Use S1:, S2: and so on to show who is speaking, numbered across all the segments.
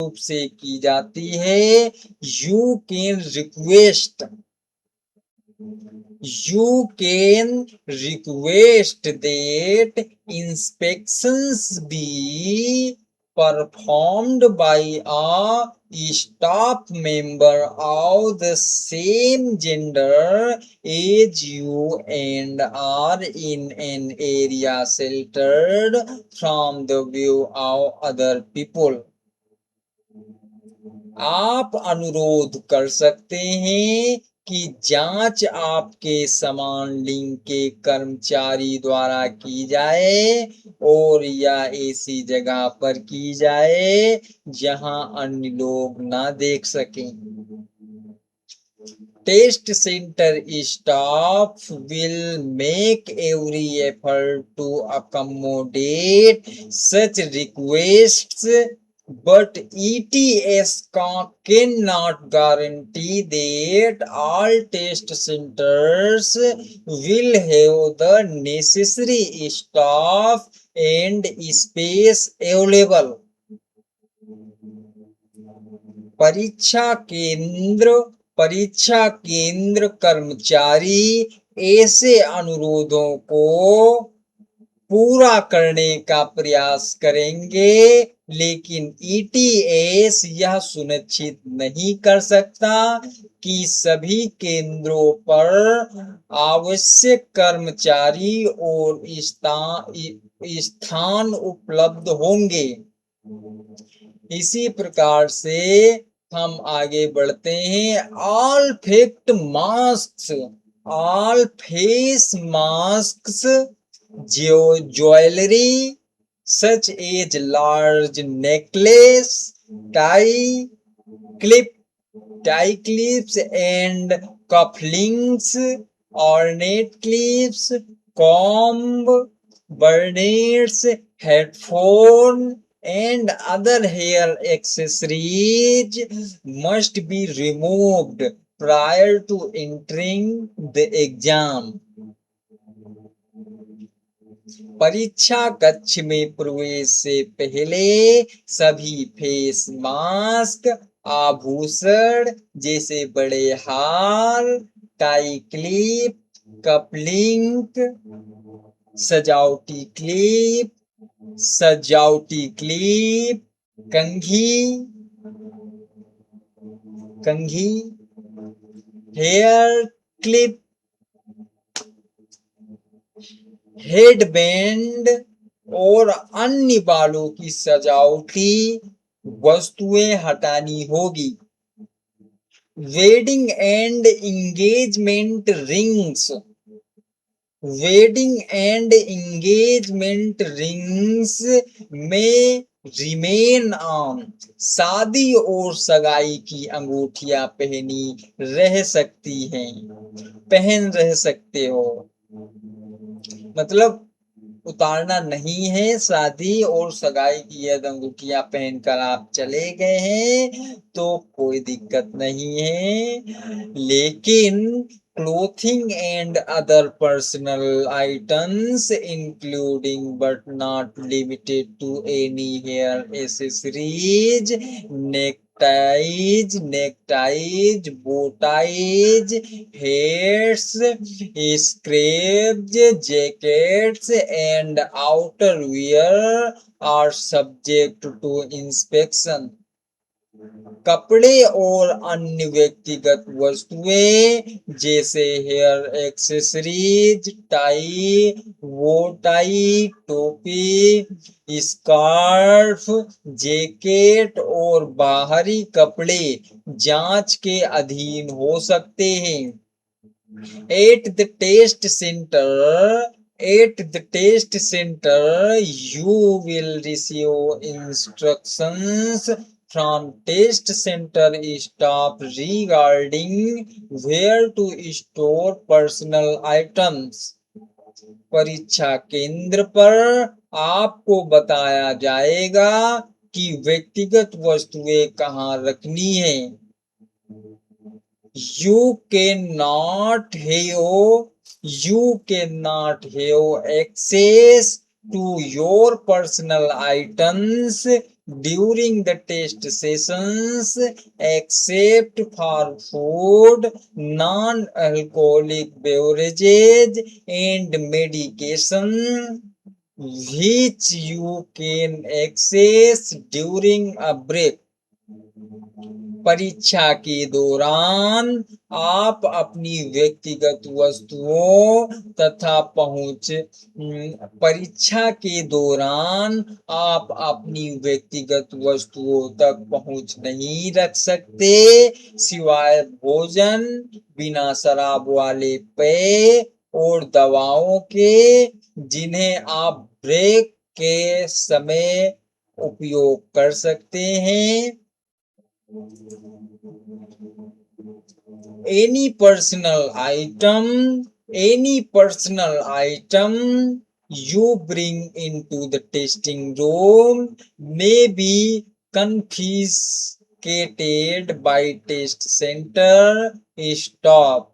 S1: रूप से की जाती है। You can request that inspections be performed by a staff member of the same gender as you and are in an area sheltered from the view of other people. आप अनुरोध कर सकते हैं कि जांच आपके समान लिंग के कर्मचारी द्वारा की जाए और या ऐसी जगह पर की जाए जहां अन्य लोग ना देख सकें। Test center staff will make every effort to accommodate such requests, but ETS cannot guarantee that all test centers will have the necessary staff and space available. परीक्षा केंद्र कर्मचारी ऐसे अनुरोधों को पूरा करने का प्रयास करेंगे, लेकिन ETS यह सुनिश्चित नहीं कर सकता कि सभी केंद्रों पर आवश्यक कर्मचारी और स्थान उपलब्ध होंगे। इसी प्रकार से हम आगे बढ़ते हैं। All face mask, jewellery such as large necklace, tie clips and cufflinks, ornate clips, comb, burnets, headphone and other hair accessories must be removed prior to entering the exam. परीक्षा कक्ष में प्रवेश से पहले सभी फेस मास्क, आभूषण जैसे बड़े हार, टाई क्लिप, कपलिंक, सजावटी क्लिप, कंघी, हेयर क्लिप, हेडबैंड और अन्य बालों की सजावटी वस्तुएं हटानी होगी। वेडिंग एंड एंगेजमेंट रिंग्स में रिमेन ऑन। शादी और सगाई की अंगूठियां पहन रह सकते हो, मतलब उतारना नहीं है। शादी और सगाई की यदि अंगूठियां पहनकर आप चले गए हैं तो कोई दिक्कत नहीं है, लेकिन clothing and other personal items including but not limited to any hair accessories, neckties, bow ties, hats, scrapes, jackets and outerwear are subject to inspection. कपड़े और अन्य व्यक्तिगत वस्तुएं जैसे हेयर एक्सेसरीज, वो टाई, टोपी, स्कार्फ, जैकेट और बाहरी कपड़े जांच के अधीन हो सकते हैं। At the test center, you will receive instructions from test center staff regarding where to store personal items. परीक्षा केंद्र पर आपको बताया जाएगा कि व्यक्तिगत वस्तुएं कहाँ रखनी है। You cannot have access to your personal items during the test sessions except for food, non-alcoholic beverages, and medication which you can access during a break. परीक्षा के दौरान आप अपनी व्यक्तिगत वस्तुओं तथा परीक्षा के दौरान आप अपनी व्यक्तिगत वस्तुओं तक पहुंच नहीं रख सकते सिवाय भोजन, बिना शराब वाले पेय और दवाओं के, जिन्हें आप ब्रेक के समय उपयोग कर सकते हैं। any personal item any personal item you bring into the testing room may be confiscated by test center staff.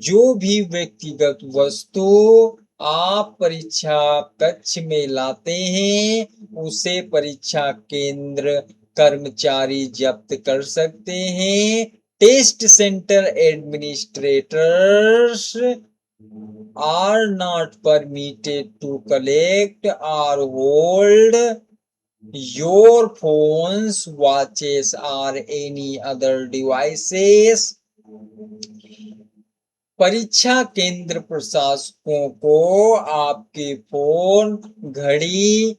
S1: जो भी व्यक्तिगत वस्तु आप परीक्षा कक्ष में लाते हैं उसे परीक्षा केंद्र कर्मचारी जब्त कर सकते हैं। Test centre administrators are not permitted to collect or hold your phones, watches, or any other devices. परीक्षा केंद्र प्रशासकों को आपके फोन, घड़ी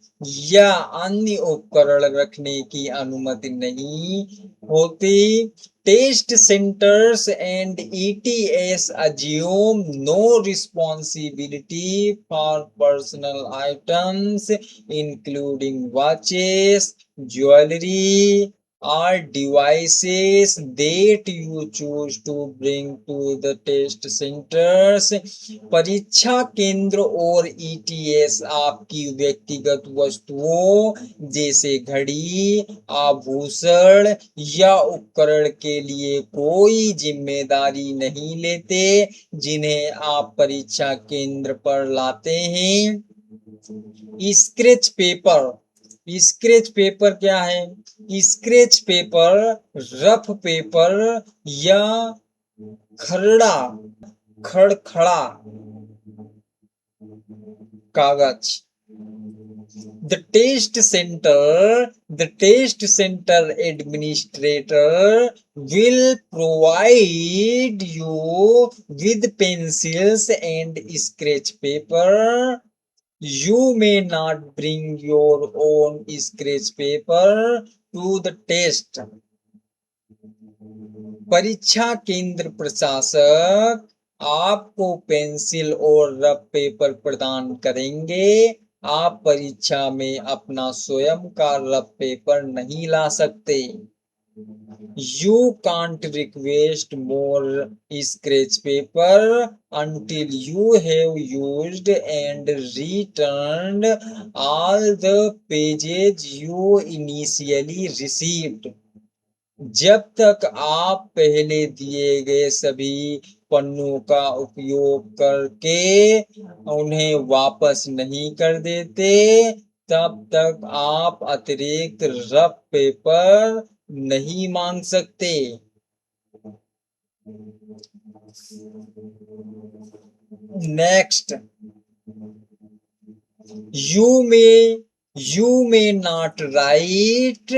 S1: या अन्य उपकरण रखने की अनुमति नहीं होती। Test centres and ETS assume no responsibility for personal items including watches, jewelry, or devices that you choose to bring to the test centers. परीक्षा केंद्र और ETS आपकी व्यक्तिगत वस्तुओं जैसे घड़ी, आभूषण या उपकरण के लिए कोई जिम्मेदारी नहीं लेते जिन्हें आप परीक्षा केंद्र पर लाते हैं। स्क्रैच पेपर स्क्रैच पेपर क्या है? स्क्रैच पेपर रफ पेपर या खड़खड़ा कागज। The test center administrator will provide you with pencils and scratch paper. You may not bring your own scratch paper to the test. परीक्षा केंद्र प्रशासक आपको pencil और rough paper प्रदान करेंगे। आप परीक्षा में अपना स्वयं का रफ पेपर नहीं ला सकते। You can't request more scratch paper until you have used and returned all the pages you initially received. जब तक आप पहले दिए गए सभी पन्नों का उपयोग करके उन्हें वापस नहीं कर देते तब तक आप अतिरिक्त रफ पेपर नहीं मांग सकते। Next, you may not write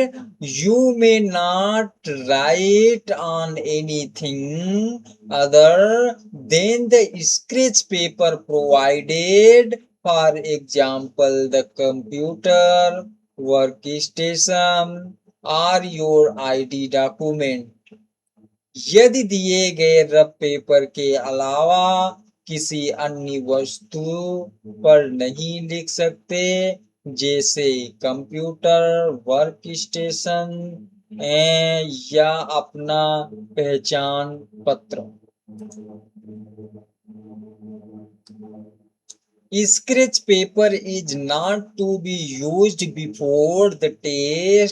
S1: on anything other than the scratch paper provided, for example the computer, workstation or your ID document. यदि दिए गए रफ पेपर के अलावा किसी अन्य वस्तु पर नहीं लिख सकते जैसे कंप्यूटर, वर्क स्टेशन या अपना पहचान पत्र। Scratch paper is not to be used before the test